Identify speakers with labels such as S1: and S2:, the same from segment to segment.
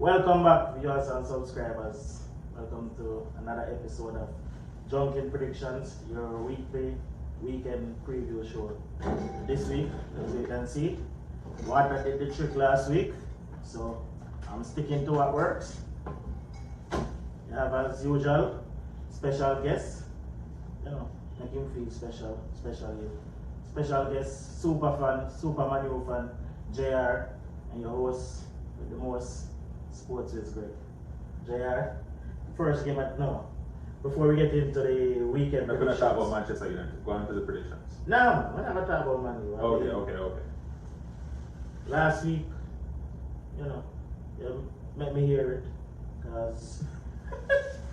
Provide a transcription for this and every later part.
S1: Welcome back, viewers and subscribers. Welcome to another episode of Drunken Predictions, your weekend preview show. This week, as you can see, Water did the trick last week, so I'm sticking to what works. You have, as usual, special guests. You know, make him feel special. Special guest, super fan, super Manu fan, JR, and your host with the most sports is great. JR, first game at no. Before we get into the weekend,
S2: we're going to talk about Manchester United. Go on to the predictions.
S1: No, we're not going to talk about Man U.
S2: Okay.
S1: Last week, you let me hear it, because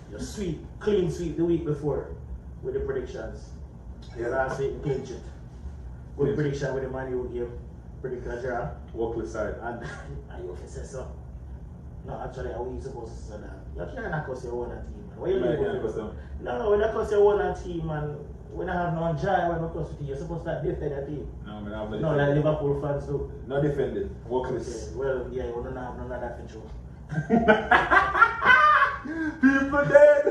S1: you're clean sweep the week before with the predictions.
S2: Yeah.
S1: Last week, you clinch it. Good prediction with the Man U game. Predictor Gerard.
S2: Walkley side.
S1: And you can say so. No, actually, how are you supposed to say that? You can't accuse your own team, man. Why you No, when I cause your own team, man, when I have no joy when I cause it, you're supposed to defend the team.
S2: No, man, I'm not
S1: no, like Liverpool fans do.
S2: No defending. Walkley.
S1: Okay, well, yeah, you don't have none of that for sure.
S2: People dead.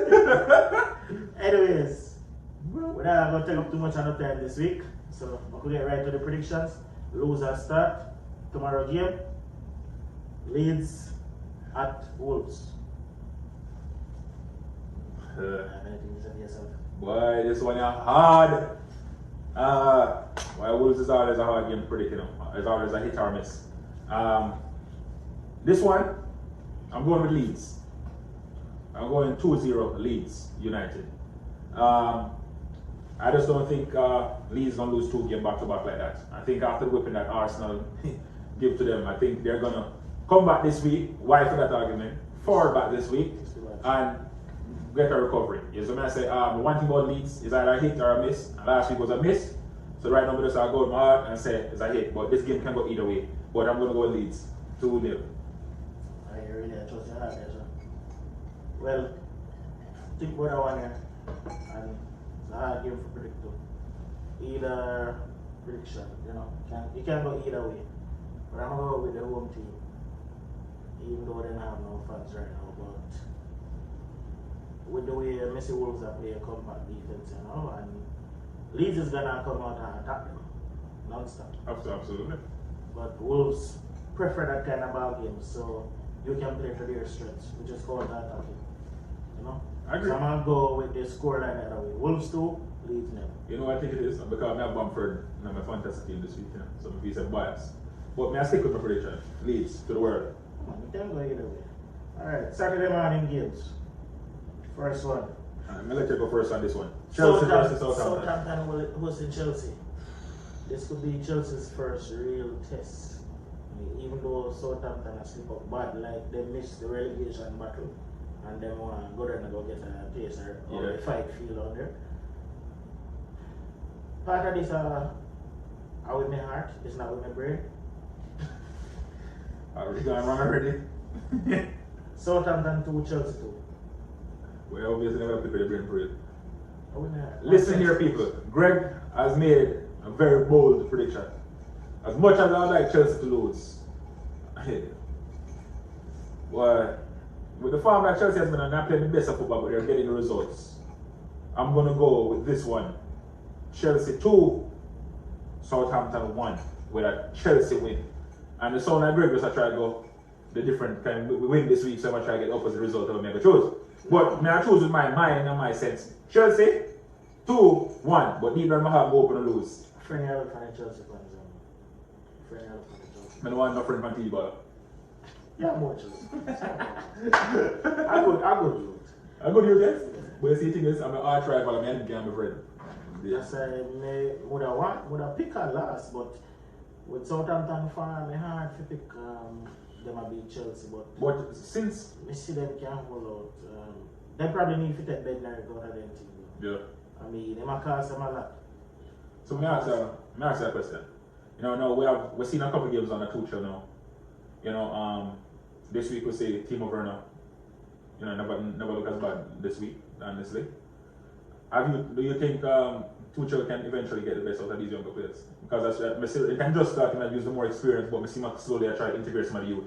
S1: Anyways, we're not going to take up too much of the time this week, so I'm going to get right to the predictions. Loser start tomorrow game. Leeds at Wolves. Anything to say for yourself?
S2: Boy, this one is hard. Why Wolves is always a hard game to predict, It's always a hit or miss. This one, I'm going with Leeds. I'm going 2-0 Leeds United. I just don't think Leeds gonna lose 2 games back to back like that. I think after the whipping that Arsenal give to them, I think they're gonna come back this week. Why for that argument? Forward back this week and get a recovery. You know what I say? The one thing about Leeds is either a hit or a miss. And last week was a miss. So right now I'm just gonna go with my heart and say it's a hit. But this game can go either way. But I'm gonna go with Leeds 2-0.
S1: I really trust your heart there, sir. Well, think what I want here. And it's a hard game for predictor. Either prediction, you can go either way. But I'm gonna go with the home team. Even though they don't have no fans right now, but with the way Messi Wolves are playing compact defense, and Leeds is gonna come out and attack them non-stop.
S2: Absolutely.
S1: But Wolves prefer that kind of ball game, so you can play to their strengths, which is counter attacking.
S2: I agree.
S1: So I'm gonna go with the scoreline the other way. Wolves 2, Leeds nil.
S2: You know what I think it is? Because I have Bamford in my fantasy team this week, so maybe it's a bias. But may I stick with my prediction? Leeds to the world.
S1: Come on, you can go either way. Alright, Saturday morning games. First one.
S2: I'm gonna let you go first on this one. Chelsea versus Southampton.
S1: Southampton will host in Chelsea. This could be Chelsea's first real test. Even though Southampton has slipped up bad, like they missed the relegation battle, and then want to go there and go get a pacer or a fight field out there. Part of this are with my heart, it's not with my brain.
S2: Are we going wrong already?
S1: Southampton 2, Chelsea 2.
S2: We obviously never prepare the brain for it.
S1: Listen
S2: here, people. Greg has made a very bold prediction. As much as I would like Chelsea to lose, well, with the form that Chelsea has been on, not playing the best of football, but they're getting the results. I'm going to go with this one. Chelsea 2, Southampton 1, with a Chelsea win. And the sound like Greg was I try to go the different kind. We win this week, so I'm going to try to get opposite result of I choose. But may I choose with my mind and my sense. Chelsea 2-1, but neither of them have open to lose.
S1: Friend out for the Chelsea fans. Friend out for the Chelsea.
S2: I don't want no friend from T-ball.
S1: Yeah, more Chelsea. I go to it.
S2: I go to you, yes? But you see, the thing is, I'm an arch rival, I'm an enemy friend.
S1: Yes, I would have picked her last, but with Southampton fan, it's hard to pick them to beat Chelsea.
S2: But since
S1: we see them can hold out, they probably need to take Bednar out of them team.
S2: Yeah.
S1: I mean, they might cost them a lot.
S2: So may I ask you a question? Now we've seen a couple of games on the Tuchel now. This week we see Timo Werner. Never look as bad this week, honestly. Do you think Tuchel can eventually get the best out of these younger players? Because it can just start and use the more experience, but I see slowly I try to integrate some of the youth.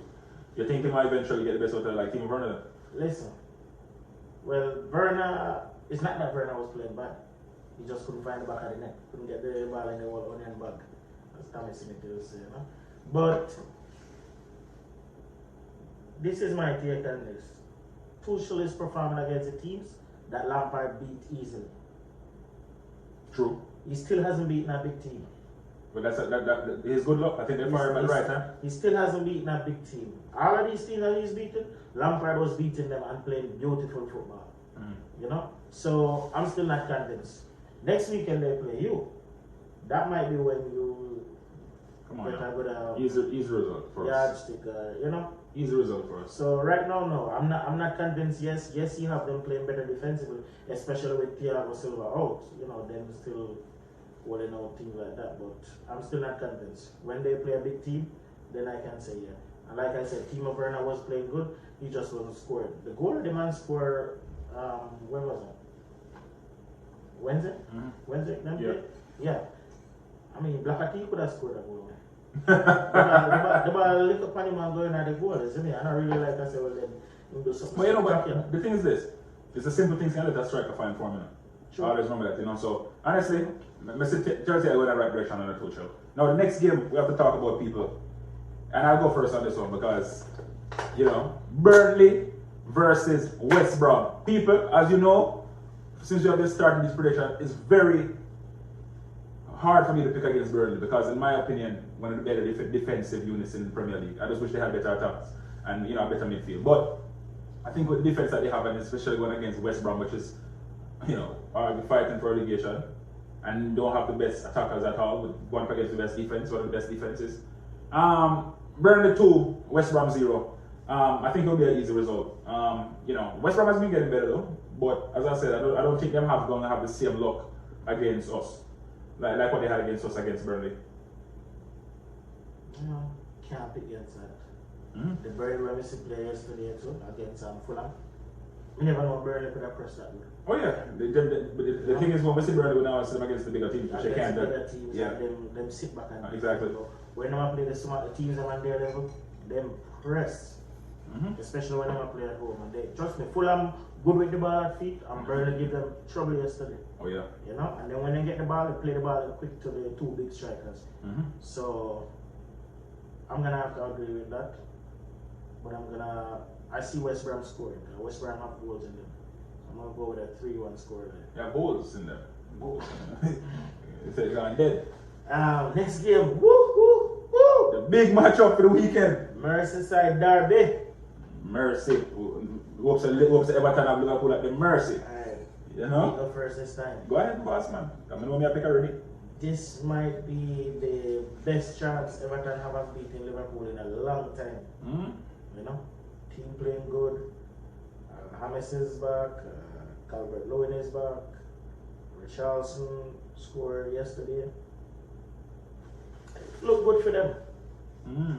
S2: You think he might eventually get the best out of like Timo Werner?
S1: Listen, well, Werner, it's not that Werner was playing bad. He just couldn't find the back of the net. Couldn't get the ball in the onion bag. As Tommy Smith will say, you know? But this is my take on this. Tuchel is performing against the teams that Lampard beat easily.
S2: True.
S1: He still hasn't beaten a big team.
S2: But that his good luck. I think they fired him at the right time.
S1: He still hasn't beaten a big team. All of these teams that he's beaten, Lampard was beating them and playing beautiful football. You know? So I'm still not convinced. Next weekend they play you. That might be when you
S2: Come on.
S1: get a good
S2: Easy result for us.
S1: yardstick, you know?
S2: Easy result for us.
S1: So right now, no, I'm not convinced. Yes, you have them playing better defensively, especially with Thiago Silva out. You know, them still holding out things like that. But I'm still not convinced. When they play a big team, then I can say yeah. And like I said, Timo Werner was playing good. He just wasn't scored. The goal the man scored. When was it? Wednesday. Wednesday. Them
S2: Yeah.
S1: play? Yeah. I mean, Blackati could have scored a goal. the ball lick up on him and going at the goal, isn't it? And I really like I said, well then he'll do something.
S2: But you know what? The thing is this. It's a simple thing to let a striker find formula.
S1: Sure.
S2: Always remember that, you know. So honestly, Chelsea are going in the right direction on the Tuchel. Now the next game we have to talk about people. And I'll go first on this one because, you know, Burnley versus West Brom. People, as you know, since we have just started this prediction, it's very hard for me to pick against Burnley because, in my opinion, one of the better defensive units in the Premier League. I just wish they had better attacks and, you know, a better midfield. But I think with the defense that they have, and especially going against West Brom, which is, you know, fighting for relegation and don't have the best attackers at all, with going up against the best defense, one of the best defenses. Burnley 2, West Brom 0. I think it'll be an easy result. You know, West Brom has been getting better though, but as I said, I don't think them going to have the same luck against us, like what they had against us against Burnley.
S1: No, can't pick against that. The Burnley when we see play yesterday too against Fulham. We never know Burnley could have pressed that good.
S2: Oh yeah, the thing is when we see Burnley, we now see them against the bigger teams, which they can't do.
S1: Bigger teams,
S2: Yeah,
S1: them sit back and
S2: exactly.
S1: When they play the smart teams them on their level, them press. Especially when they play at home. And they trust me, Fulham good with the ball at feet and Burnley give them trouble yesterday.
S2: Oh yeah.
S1: You know, and then when they get the ball, they play the ball quick to the two big strikers. So I'm gonna have to agree with that. But I see West Brom scoring. West Brom have goals in them. I'm gonna go with a 3-1 score there.
S2: Yeah, goals in them. Goals. It's gone dead.
S1: Next game, woo!
S2: The big matchup for the weekend.
S1: Merseyside derby.
S2: Mercy. Hopes Everton have Liverpool at the mercy. You know?
S1: Go first this time.
S2: Go ahead, boss man. I know me I pick already.
S1: This might be the best chance Everton have of beating Liverpool in a long time. You know? Team playing good. James is back. Calvert-Lewin is back. Richarlison scored yesterday. Look good for them.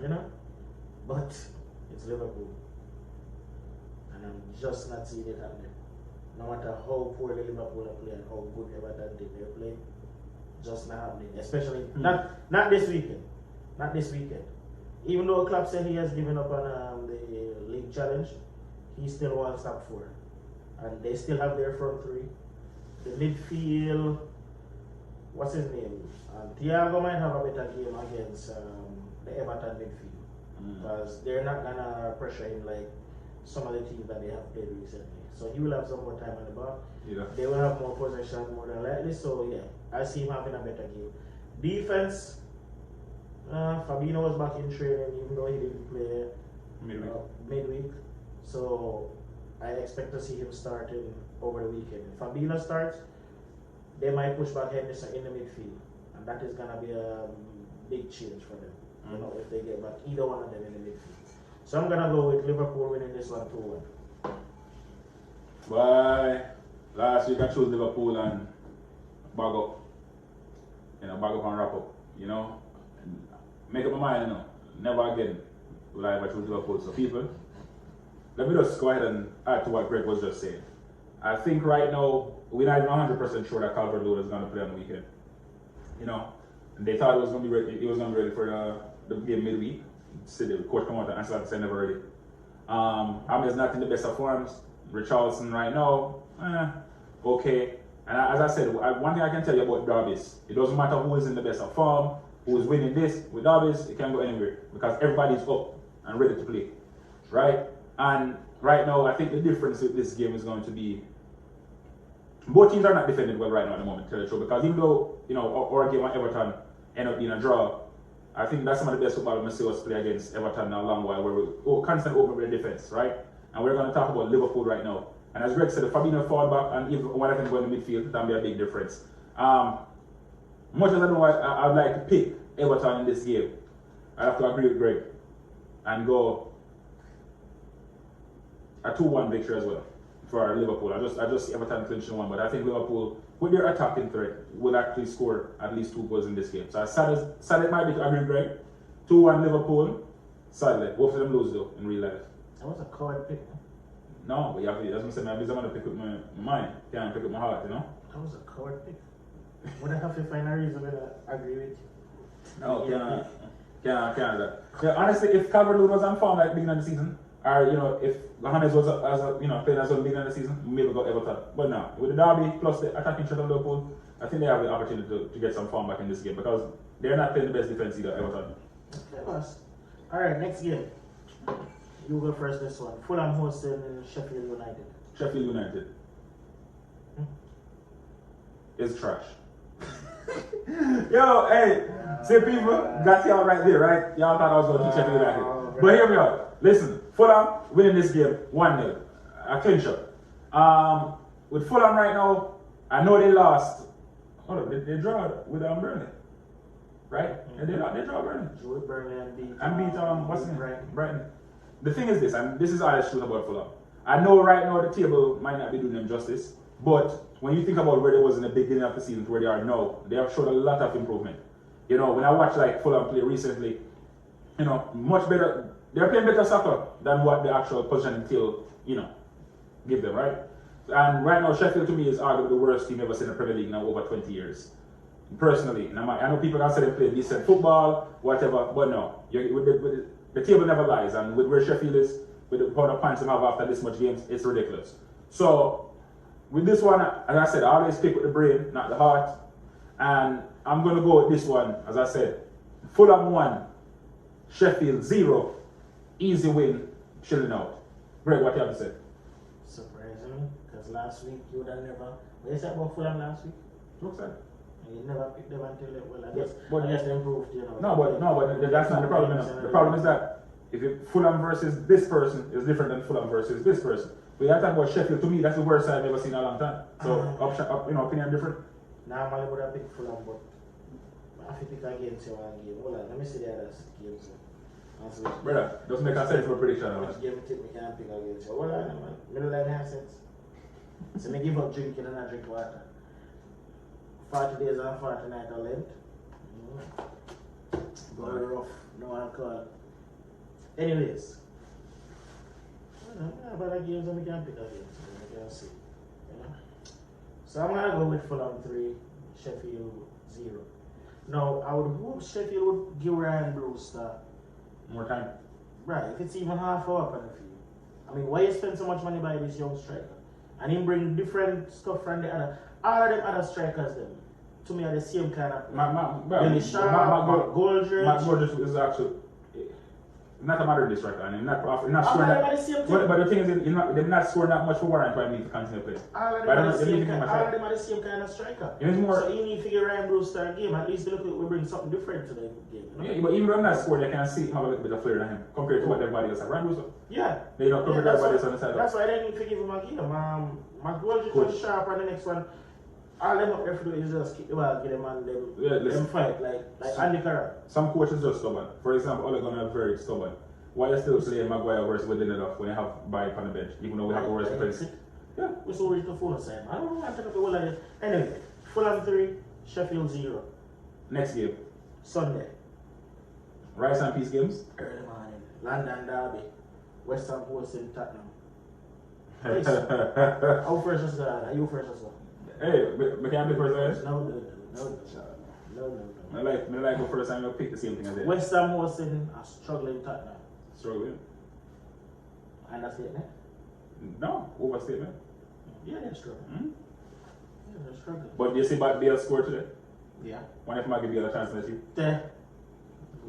S1: You know? But it's Liverpool. And I'm just not seeing it happening. No matter how poor Liverpool are playing, how good Everton did they play, just not happening. Especially not this weekend. Not this weekend. Even though Klopp said he has given up on the league challenge, he still wants top 4. And they still have their front 3. The midfield, what's his name? Thiago might have a better game against the Everton midfield. Because they're not going to pressure him like some of the teams that they have played recently. So he will have some more time on the ball.
S2: Yeah.
S1: They will have more possession more than likely. So yeah, I see him having a better game. Defense, Fabinho was back in training even though he didn't play midweek. So I expect to see him starting over the weekend. If Fabinho starts, they might push back Henderson in the midfield. And that is going to be a big change for them. You know, if they get back either one of them in the midfield. So I'm going to go with Liverpool winning this one 2-1.
S2: Bye. Last week I chose Liverpool and bag up. You know, bag up and wrap up. You know, make up my mind, you know. Never again will I ever choose Liverpool. So people, let me just go ahead and add to what Greg was just saying. I think right now we're not even 100% sure that Calvert-Lewin is going to play on the weekend. You know, and they thought he was going to be ready for the game midweek, See the coach come out and answer like I never ready. Ahmed's not in the best of forms. Richarlison right now, okay. And as I said, one thing I can tell you about derbies, it doesn't matter who is in the best of form, who is winning this. With derbies, it can go anywhere because everybody's up and ready to play, right? And right now, I think the difference with this game is going to be both teams are not defending well right now at the moment, to tell you the truth, because even though, you know, our game at Everton ended up being a draw, I think that's some of the best football we see us play against Everton in a long while, where we're constantly open with the defense, right? And we're going to talk about Liverpool right now. And as Greg said, if Fabinho fall back and even one of them go in the midfield, that'll be a big difference. Much as I know I'd like to pick Everton in this game, I have to agree with Greg and go a 2-1 victory as well for Liverpool. I just see Everton clinching one, but I think Liverpool, with their attacking threat, will actually score at least 2 goals in this game. So as sad it might be to agree with Greg, 2-1 Liverpool. Sadly, both of them lose though in real life.
S1: That was a coward pick, man.
S2: No, but you have to, as I said, I'm going to pick up my mind. Can't pick up my heart, you know?
S1: That was a coward pick. Would I have to find a reason to agree with you?
S2: No, can't. Yeah, honestly, if Calvert-Lewin was on form like beginning of the season, or, you know, if Johannes was playing as well beginning of the season, maybe go Everton. But now, with the derby plus the attacking threat of Liverpool, I think they have the opportunity to get some form back in this game because they're not playing the best defense either, Everton.
S1: Okay, boss. Alright, next game. You go first this one. Fulham hosting Sheffield United.
S2: Sheffield United is trash. Yo, hey, see people, got y'all right there, right? Y'all thought I was going to teach Sheffield United. But here we are. Listen, Fulham winning this game 1-0. A clincher. With Fulham right now, I know they lost. Hold up, they draw with Burnley. Right? Mm-hmm. They draw Burnley.
S1: Drew with Burnley and beat
S2: what's his name? Brighton. The thing is this, and this is honest truth about Fulham. I know right now the table might not be doing them justice, but when you think about where they was in the beginning of the season to where they are now, they have showed a lot of improvement. You know, when I watch like Fulham play recently, you know, much better. They're playing better soccer than what the actual position table, you know, give them, right? And right now, Sheffield to me is arguably the worst team ever seen in the Premier League now over 20 years. Personally, and I know people can say they play decent football, whatever, but no, the table never lies, and with where Sheffield is, with the amount of points they have after this much games, it's ridiculous. So, with this one, as I said, I always pick with the brain, not the heart, and I'm going to go with this one, as I said, Fulham 1, Sheffield 0, easy win, chilling out. Greg, what do you have to say?
S1: Surprisingly, because last week you would have never. What you said about Fulham last week?
S2: Looks like.
S1: You never picked them until I guess they improved, you know.
S2: No, but that's not the problem. You know. The problem is that if Fulham versus this person is different than Fulham versus this person. But you're talking about Sheffield, to me, that's the worst side I've ever seen in a long time. So, opinion different.
S1: Normally would have picked Fulham, but I have to pick against you one game. Hold on, let me see the other games.
S2: Brother, doesn't make sense for a prediction.
S1: Which game tip me can't pick against you? Hold on, man. Middle line has sense. So me give up drinking and I drink water. 40 days and 40 nights of Lent. Very rough, no alcohol. Anyways. But the games that we can pick against, we can see. You know? So I'm gonna go with Fulham 3, Sheffield 0. Now I would hope Sheffield would give Ryan Brewster
S2: more time.
S1: Right, if it's even half hour on the field. I mean, why you spend so much money by this young striker? And him bring different stuff from the other. All of them other strikers, them, to me, are the same kind of player. Billy Sharp, Goldridge.
S2: Matt Goldridge is actually not a modern day striker, and he's not scoring that. But the thing is, they're not scoring that much for Warren to need to continue to play.
S1: All of them are the same kind of striker. So you need to figure Ryan Brewster a game. At least look, we bring something different to the game. You know?
S2: Yeah, but even when not scoring, they can see him have a little bit of flair than him compared to what everybody else has. Ryan Brewster.
S1: Yeah.
S2: They don't compare to everybody else on the side.
S1: That's why they need to give him a game. Matt Goldridge was sharp, and the next one. All them up there for is just kick the ball, get them and them fight like Andy Carroll.
S2: Some coaches just stubborn. For example, Ole Gunnar is very stubborn. Why you still playing Maguire versus within enough when you have Bayek on the bench, even though we have a worse defense? Yeah.
S1: We're so ready to phone side. I don't know why I took up the whole of it. Anyway, Fulham 3, Sheffield 0.
S2: Next game.
S1: Sunday.
S2: Rice and Peace games.
S1: Early morning. London Derby. West Ham hosting Tottenham. How first is that? Are you first as well?
S2: Hey, we can't be first.
S1: No. No.
S2: I like the first time I pick the same thing as it.
S1: West Ham hosting a struggling Tottenham.
S2: Struggling?
S1: Understatement?
S2: No, overstatement.
S1: Yeah, they're struggling.
S2: Hmm?
S1: Yeah, they're struggling.
S2: But you see about Bale scored today?
S1: Yeah.
S2: Wonder if I give Bale a chance to let you.
S1: Yeah.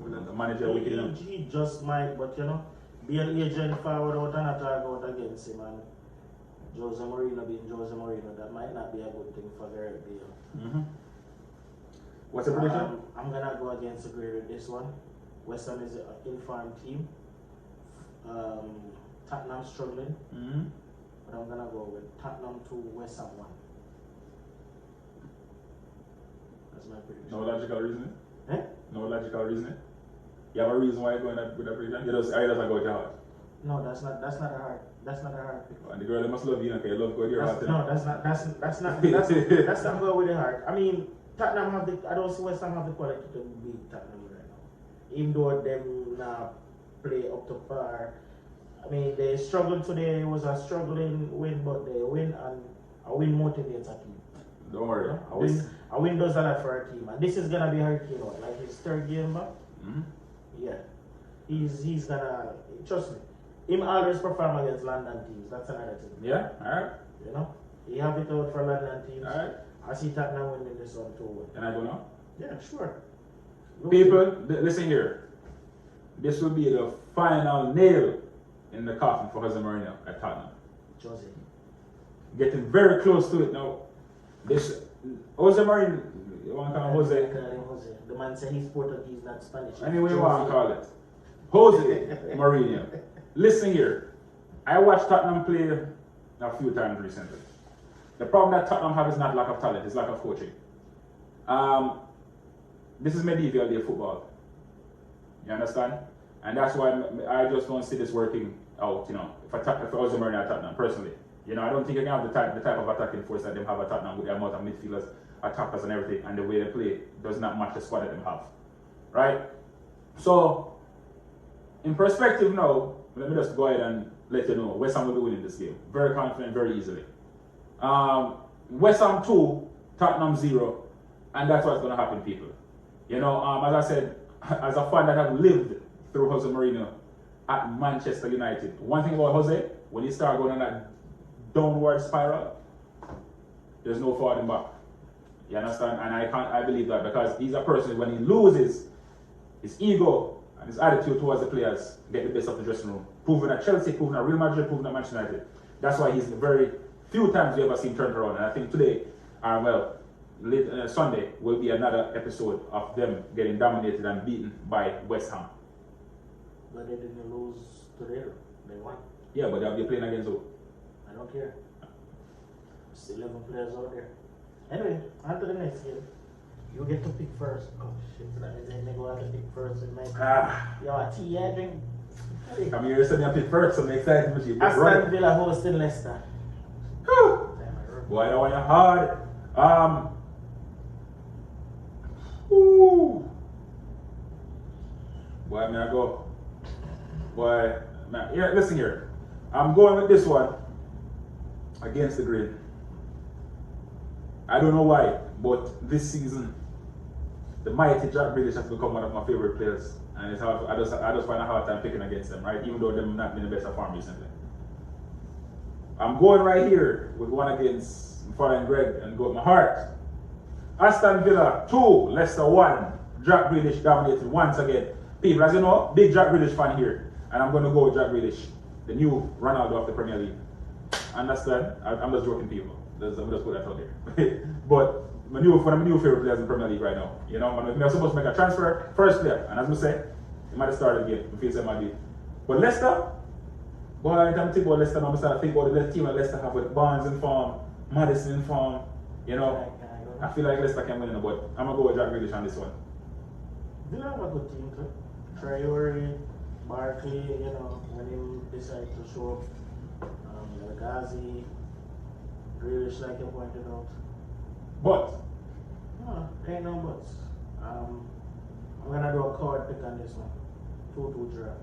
S2: The manager wicked enough.
S1: He just might, but Bale agent forward out and attack out against him, and Jose Mourinho being Jose Mourinho, that might not be a good thing for Gareth Bale.
S2: Mm-hmm. What's the prediction?
S1: I'm gonna go against agree with this one. West Ham is an informed team. Tottenham struggling,
S2: Mm-hmm.
S1: but I'm gonna go with Tottenham 2, West Ham 1. That's my prediction.
S2: No logical reasoning?
S1: Eh?
S2: No logical reasoning? You have a reason why you're going with that prediction? You just go with your heart.
S1: No, that's not a hard pick.
S2: And the girl, they must love you, okay? You love going with your heart.
S1: No, that's not going with the heart. I mean, Tottenham have the. I don't see West Ham have the quality to beat Tottenham right now. Even though them now play up to par. I mean, they struggled today. It was a struggling win, but they win, and a win motivates a team.
S2: Don't worry.
S1: A win does a lot for a team, and this is gonna be Hurricane what, like his third game back.
S2: Mm-hmm.
S1: Yeah, he's gonna trust me. Him always perform against London teams. That's another thing.
S2: Yeah, alright.
S1: He have it out for London teams.
S2: Alright.
S1: I see Tottenham winning this one too.
S2: Can I go now?
S1: Yeah, sure.
S2: People, listen here. This will be the final nail in the coffin for Jose Mourinho at Tottenham.
S1: Jose.
S2: Getting very close to it now. This Jose Mourinho, you want to call him Jose?
S1: Jose. The man said he's Portuguese, not Spanish.
S2: Anyway, you want to call it. Jose Mourinho. Listen here. I watched Tottenham play a few times recently. The problem that Tottenham have is not lack of talent, it's lack of coaching. This is medieval day football. You understand? And that's why I just don't see this working out, if I was a Mourinho at Tottenham, personally. I don't think you can have the type of attacking force that they have at Tottenham with the amount of midfielders, attackers and everything, and the way they play does not match the squad that they have. Right? So, in perspective now, let me just go ahead and let you know, West Ham will be winning this game. Very confident, very easily. West Ham 2, Tottenham 0, and that's what's going to happen, people. As I said, as a fan that have lived through Jose Mourinho at Manchester United, one thing about Jose, when he started going on that downward spiral, there's no falling back. You understand? And I believe that because he's a person, when he loses, his ego and his attitude towards the players get the best of the dressing room. Proven at Chelsea, proven at Real Madrid, proven at Manchester United. That's why he's the very few times you ever seen turned around. And I think today, Sunday, will be another episode of them getting dominated and beaten by West Ham.
S1: But they didn't lose today. They won.
S2: Yeah, but they're playing against who?
S1: I don't care. Still 11 players out there. Anyway, on to the next game. You get to pick first. Oh shit, that means they go out to pick first in my Yo, a tea, yeah, drink.
S2: Come here, send me a pick first, so I'm excited with you.
S1: Aston Villa hosting Leicester.
S2: Boy, that one hard. Boy, man, I go. Boy, man, here, listen here. I'm going with this one against the grain. I don't know why, but this season, the mighty Jack Grealish has become one of my favorite players, and it's hard. I just find a hard time picking against them, right? Even though they've not been the best of form recently. I'm going right here with one against Father and Greg and go with my heart. Aston Villa 2, Leicester 1. Jack Grealish dominated once again. People, as you know, big Jack Grealish fan here, and I'm going to go with Jack Grealish, the new Ronaldo of the Premier League. Understand? I'm just joking, people. I'm just put that out there. But one of my new favorite players in the Premier League right now. I'm supposed to make a transfer, first player, and as we say, he might have started the game. It feels like might be. But Leicester, boy, I'm thinking about Leicester now. I'm starting to think about the team that Leicester have with Barnes in form, Madison in form. I feel like Leicester can win, but I'm gonna go with Jack Grealish on this one.
S1: Villa have a good team too. Traore, Barkley, when he decided to show up, Ghazi, Grealish, like you pointed out.
S2: But
S1: No, ain't no buts. I'm gonna do a card pick on this one. 2-2 draw.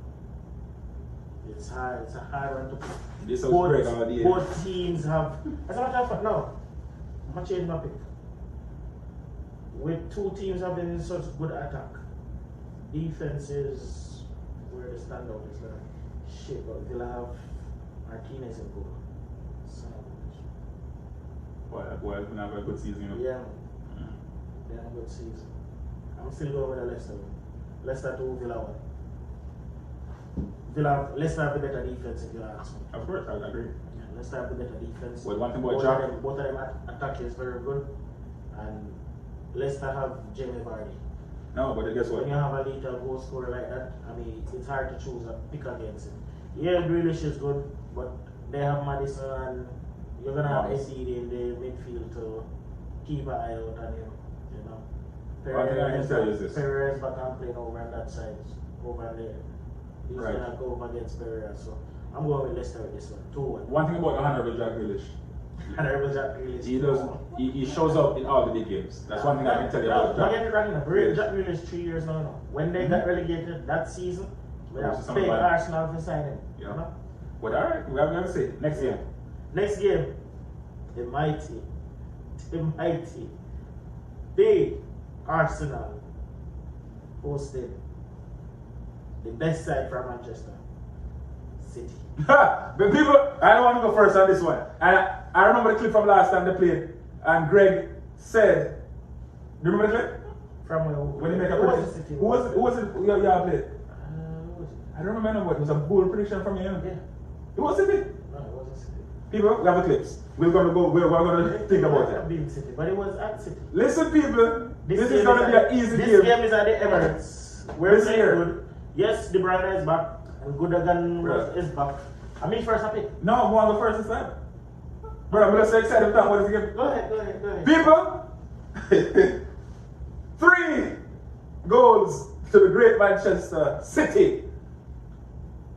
S1: It's hard. It's a hard one to pick.
S2: this was great idea.
S1: Both teams have. As a matter of fact, no. I'm gonna change my pick. with two teams having such good attack, defense is where the standout is gonna shape up. They'll have Martinez in goal. So,
S2: Boy, that boy is gonna have a good season, you know.
S1: yeah, they have a good season. I'm still going with the Leicester. Leicester 2, Villa 1. Leicester have the better defense if you ask me.
S2: Of course, I agree.
S1: Yeah, Leicester have the better defense.
S2: Well, one thing about Jack.
S1: Both of them attack is very good. And Leicester have Jamie Vardy.
S2: No, but guess what?
S1: When you have a little goal scorer like that, I mean, it's hard to choose a pick against him. Yeah, Grealish is good, but they have Madison and you're going to have Eddie in the midfield to keep an eye out on him. You know.
S2: One thing I can tell you is this.
S1: Perez back and playing over on that side, over there. He's
S2: Right.
S1: going to go up against Perez. So I'm going with Leicester with this one. 2-1.
S2: One thing about the honorable Jack Grealish,
S1: Honorable Jack Grealish.
S2: he shows up in all the big games. That's one thing I can tell you about
S1: Don't
S2: Jack.
S1: get me wrong, Jack Grealish 3 years now. When they got relegated that season, we have
S2: Some
S1: paid
S2: of
S1: Arsenal for signing.
S2: Yeah.
S1: You know?
S2: But alright, we have to say next game.
S1: Next game, the big Arsenal hosted the best side from Manchester City.
S2: But people, I don't want to go first on this one. And I remember the clip from last time they played, and Greg said, do you remember the clip?
S1: From
S2: When he made a prediction. Who was it? You played? I don't remember what. It was a bold prediction from you.
S1: Yeah.
S2: It was City.
S1: No, it wasn't City.
S2: People, we have the clips. We're gonna think about it.
S1: Being City, but it was at City.
S2: Listen, people, this is
S1: game
S2: gonna be an easy
S1: This
S2: game.
S1: game is at the Emirates. We're
S2: Listen
S1: playing
S2: here.
S1: good. Yes, De Bruyne is back, and Gundogan is back. I mean, first I pick.
S2: No, I'm going to go first this time. Bro, I'm so excited about what is the game.
S1: Go ahead.
S2: People, 3 goals to the great Manchester City.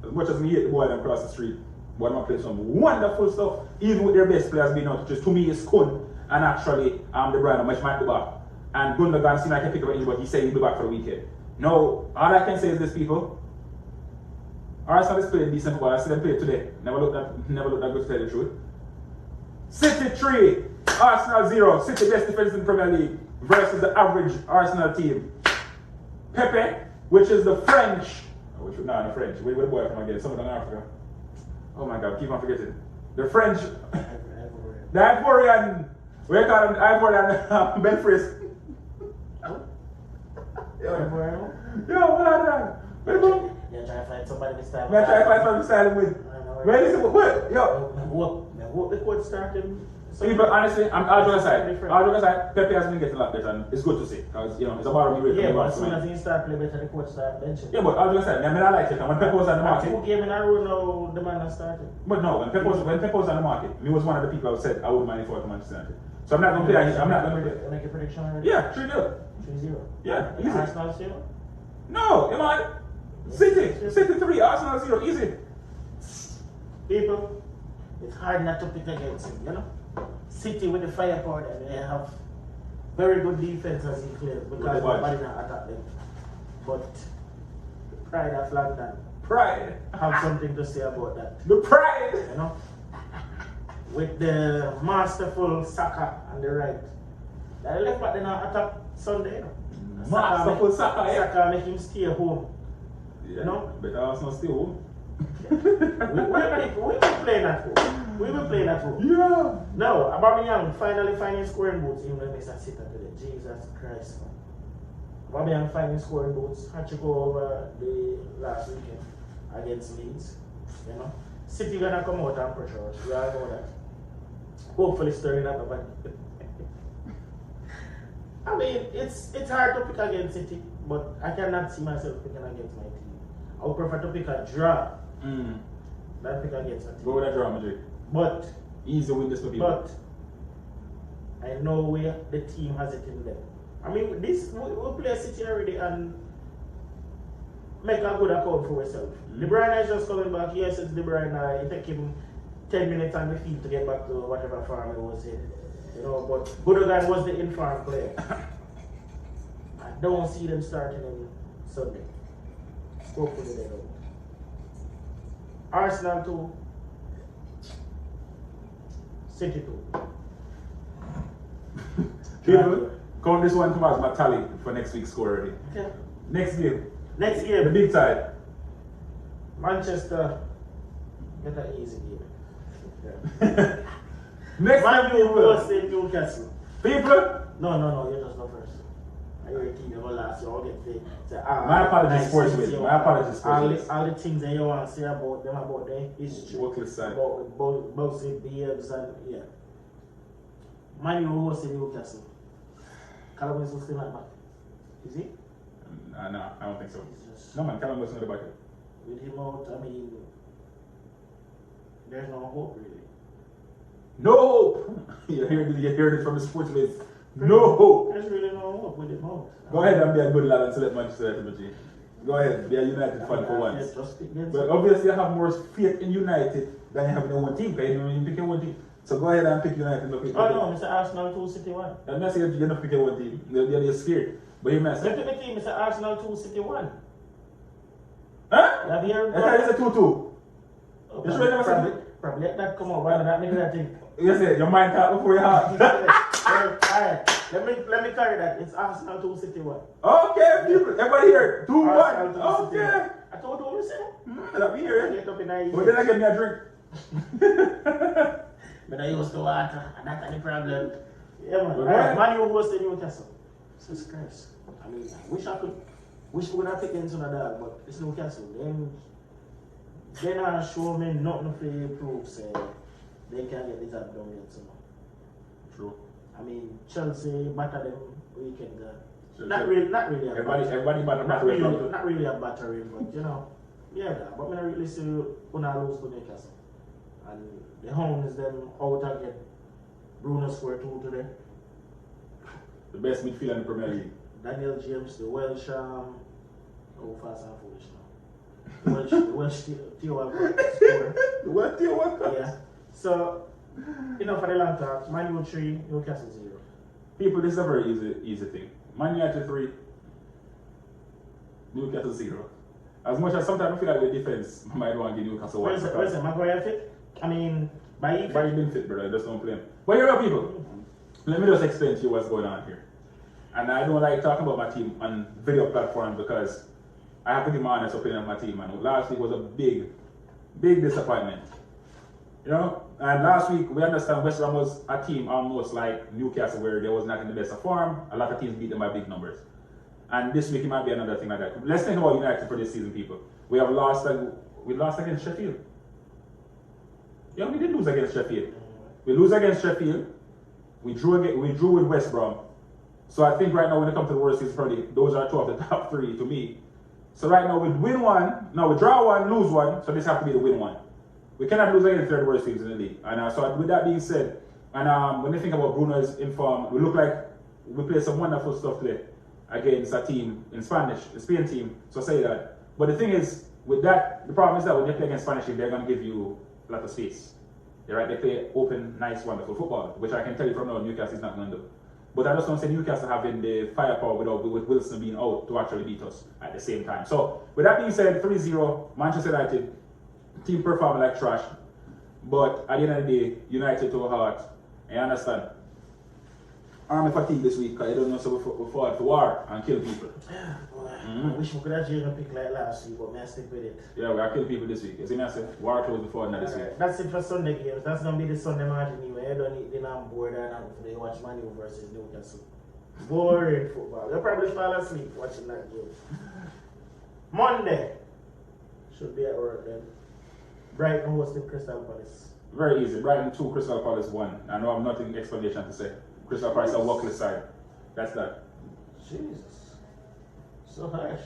S2: As much as we hate the boy them across the street, boy them play some wonderful stuff, even with their best players being out, which is to me is Kun and actually De Bruyne, much might be back. And Gundogan seemed like he picked up an injury, but he said he'll be back for the weekend. No, all I can say is this, people. Arsenal is playing decent football. I see them play today. Never looked that good to tell the truth. City 3, Arsenal 0. City best defense in the Premier League versus the average Arsenal team. Pepe, which is the French. The French. Where the boy from again? Someone in Africa. Oh my God, keep on forgetting. The French. The Ivorian. We call him Ivorian Belfries. Yo, man. Where the boy?
S1: Yeah, try to find somebody this time.
S2: Man, try to find something to style him with. Where is it? What? Yo.
S1: What the coach started?
S2: People, honestly, all joking aside, Pepe has been getting a lot better, and it's good to see. Because, you know, it's a bar of me.
S1: Yeah, but as soon as he started playing better, the coach started benching.
S2: Yeah, but all joking aside, I mean, I like it. And when Pepe was on the market.
S1: 2 games in a row now, the man has started.
S2: But no, when Pepe was on the market, he was one of the people who said, I wouldn't mind if I was Manchester United. So I'm not going to play. I'm not going to play.
S1: Make a prediction already?
S2: Yeah, 3-0.
S1: 3-0.
S2: Yeah, easy.
S1: Arsenal 0?
S2: No, come on. City 3, Arsenal 0, easy.
S1: People, it's hard not to pick against him, you know? City with the firepower that they have very good defense as he plays because nobody not attack them. But the pride of London.
S2: Pride.
S1: Have something to say about that.
S2: The pride.
S1: You know? With the masterful Saka on the right. The left back they not attack Sunday, you know?
S2: Masterful Saka, yeah.
S1: Saka make him stay home.
S2: Yeah,
S1: you know?
S2: But Arsenal stay home.
S1: we will play that home. We will play that home.
S2: Yeah.
S1: No, Aubameyang finally finding scoring boots even though he makes a sitter today. Jesus Christ, man. Aubameyang finding scoring boots. Had to go over the last weekend against Leeds. You know? City gonna come out and pressure us. We all know that. Hopefully stirring up a bit. I mean, it's hard to pick against City, but I cannot see myself picking against my team. I would prefer to pick a draw than pick against a team.
S2: Go with that draw, Madrid.
S1: But
S2: easy win this for people.
S1: But I know where the team has it in them. I mean, we'll play City already and make a good account for yourself. De Bruyne is just coming back. Yes, it's De Bruyne. It take him 10 minutes on the field to get back to whatever farm he was in. You know, but Gundogan was the informed player. I don't see them starting on Sunday. Hopefully they don't. Arsenal 2. City 2.
S2: People, Count this one tomorrow as my tally for next week's score already.
S1: Okay.
S2: Next game.
S1: Next
S2: The
S1: game.
S2: big tie.
S1: Manchester. Get an easy game.
S2: Next
S1: Man
S2: game.
S1: U hosting Newcastle.
S2: People.
S1: No, you just go first. I hear a team you go last, you all get paid. Say,
S2: My apologies,
S1: nice
S2: Sportsman.
S1: things,
S2: My apologies, Sportsman.
S1: all the things that you want to say about them, about their history.
S2: Workless side.
S1: About the behaves and yeah. Man U hosting Newcastle. Callum is still like back. Is he?
S2: No, I don't think so.
S1: He's just
S2: No man, Callum was not the back.
S1: with him out, I mean, there's no hope really.
S2: No hope. you heard it from the sportsman. No hope.
S1: There's really no hope with him out.
S2: Go ahead and be a good lad and select Manchester United. Go ahead, be a United fan for once. But obviously, you have more faith in United than you have in your own team. Because you pick your own team. So go ahead and pick United.
S1: Oh no, Mr. Arsenal 2 City 1.
S2: I'm not saying you're not picking one team. You're scared. But you must.
S1: Look at the team, Mr. Arsenal 2 City 1.
S2: Huh?
S1: Have you heard
S2: I thought it's a 2-2.
S1: Oh,
S2: You sure you never said it?
S1: probably let that come out rather than nigga that thing.
S2: You said your mind thought before your heart.
S1: Alright, let me carry that. It's Arsenal 2 City 1.
S2: Okay, people. Everybody here. 2-1.
S1: Arsenal 2 City
S2: Okay.
S1: 1. I told you what you said.
S2: Let me hear it.
S1: Get up in the
S2: But then I get me a drink.
S1: But I used to water, and that's the problem. Yeah, man.
S2: But
S1: Alright,
S2: why?
S1: Man U hosted Newcastle. Jesus Christ. I mean, wish we would have taken into that, but it's Newcastle. They not show me nothing to prove, say they can get the job done yet. So.
S2: True.
S1: I mean, Chelsea batter them weekend.
S2: Sure,
S1: Not
S2: sure.
S1: really a
S2: Everybody batter
S1: not
S2: Newcastle.
S1: really, not really a battering, but you know, yeah, that. But I don't really see Una lose to Newcastle. And the Hounds them out again. Bruno scored 2 today.
S2: The best midfielder in the Premier League.
S1: Daniel James, the Welsh, oh, fast and foolish now. The Welsh Theo Walcott scored.
S2: What do you want?
S1: Yeah. So, enough for the long talk. Man U 3, Newcastle 0.
S2: People, this is a very easy thing. Man United 3, Newcastle 0. As much as sometimes I feel like the defense might want to give Newcastle 1.
S1: Where's the Maguire fit? I mean, by
S2: But he been fit, brother. I just don't play him. But here are people. Let me just explain to you what's going on here. And I don't like talking about my team on video platforms because I have to give my honest opinion on my team. And last week was a big disappointment. You know? And last week, we understand West Ham was a team almost like Newcastle where they was not in the best of form. A lot of teams beat them by big numbers. And this week, it might be another thing like that. Let's think about United for this season, people. We lost against Sheffield. Yeah, we did lose against Sheffield. We lose against Sheffield. We drew with West Brom. So I think right now when it comes to the worst season, probably those are 2 of the top 3 to me. So right now we win 1, no, we draw 1, lose 1, so this has to be the win 1. We cannot lose against the 3rd worst teams in the league. And so with that being said, and when you think about Bruno's in form, we look like we played some wonderful stuff today against a team in Spanish, the Spain team, so say that. But the thing is, with that, the problem is that when you play against Spanish team, they're going to give you a lot of space. Right? They play open, nice, wonderful football, which I can tell you from now, Newcastle is not going to do. But I just don't see Newcastle having the firepower with Wilson being out to actually beat us at the same time. So, with that being said, 3-0, Manchester United, team performing like trash. But at the end of the day, United to a heart. I understand. Army fatigue this week because I don't know so we fought for war and kill people.
S1: I wish we could have chosen a pick like last week, but I stick with it.
S2: Yeah, we are killing people this week. You see me, I said, war close before this week.
S1: That's it for Sunday games. That's going to be the Sunday match anyway. You don't need the on board and for the watch Man U versus Newcastle. Boring football. You'll probably fall asleep watching that game. Monday. Should be at work then. Brighton hosting Crystal Palace.
S2: Very easy. Brighton 2, Crystal Palace 1. I know I'm nothing explanation to say. Crystal Palace a walkless side. That's that.
S1: Jesus. So harsh.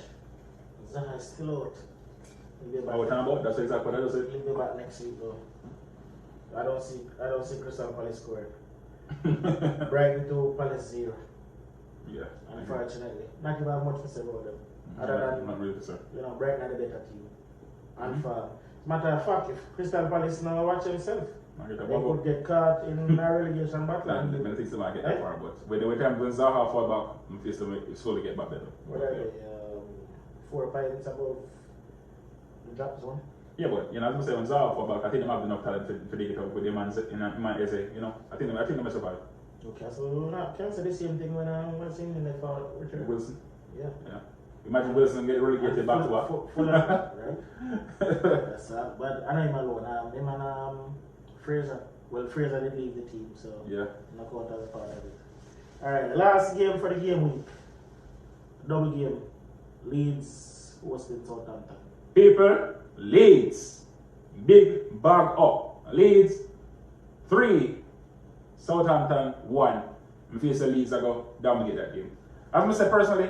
S1: Zaha still out. He'll be back.
S2: What time about? That's exactly what I just said.
S1: He'll be back next week though. I don't see Crystal Palace scoring. Brighton 2, Palace 0.
S2: Yeah.
S1: Unfortunately. Not even have much to say about them. Other than
S2: not really to say.
S1: Brighton are the better team. And for matter of fact, if Crystal Palace now watch himself, they could get caught in a relegation battle.
S2: I think they might get that far, but when Zaha fall back, I'm faced to slowly get back better.
S1: What are they? 4 points above the drop zone?
S2: Yeah, but you know, as I say, when Zaha fall back, I think they have enough talent for they get up with the man in Eze, you know. I think they survive.
S1: Okay, so can I say the same thing when I'm seeing in the for return?
S2: Wilson.
S1: Yeah.
S2: Imagine Wilson get relegated back to back.
S1: Full right? That's but I know him alone. Him and Fraser. Well, Fraser did leave the team, so
S2: Yeah.
S1: knock out as part of it. Alright, last game for the game week. Double game. Leeds hosting Southampton.
S2: People, Leeds, big bag up. Leeds 3, Southampton 1. I feel the Leeds are going to dominate that game. As I say personally,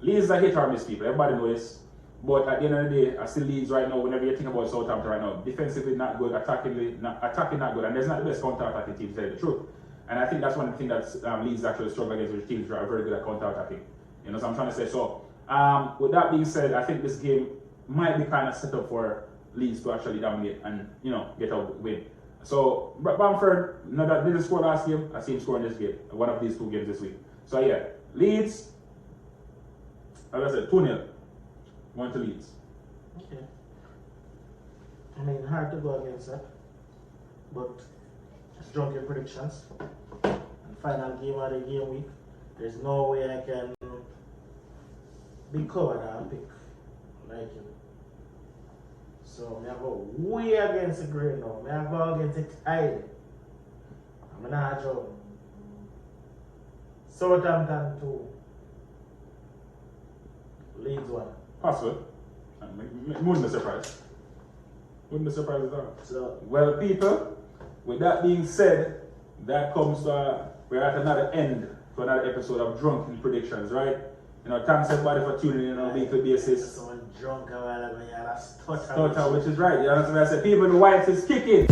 S2: Leeds are hit or miss people. Everybody knows this. But at the end of the day, I still Leeds right now. Whenever you think about Southampton right now, defensively not good, attacking not good, and there's not the best counter-attacking team to tell you the truth. And I think that's one of the things that Leeds actually struggle against, which teams are very good at counter-attacking. You know, so I'm trying to say. So, with that being said, I think this game might be kind of set up for Leeds to actually dominate and, you know, get a win. So, Bamford, that didn't score last game. I see him scoring this game, one of these 2 games this week. So, yeah, Leeds, like I said, 2-0. 1 to Leeds.
S1: Okay. I mean, hard to go against that. But it's Drunken predictions. And final game of the game week. There's no way I can be covered and pick like him. So I go way against the grain now. I go against the tide. I'm not sure. Southampton 2. Leeds 1.
S2: Possible. Wouldn't be surprised. Wouldn't be surprised at all.
S1: So,
S2: well, people, with that being said, that comes to, we're at another end to another episode of Drunken Predictions, right? You know, thanks everybody for tuning in on a weekly basis.
S1: Someone drunk a while ago, yeah, that's
S2: Stutter, which is right. You know what I said? People, the whites is kicking.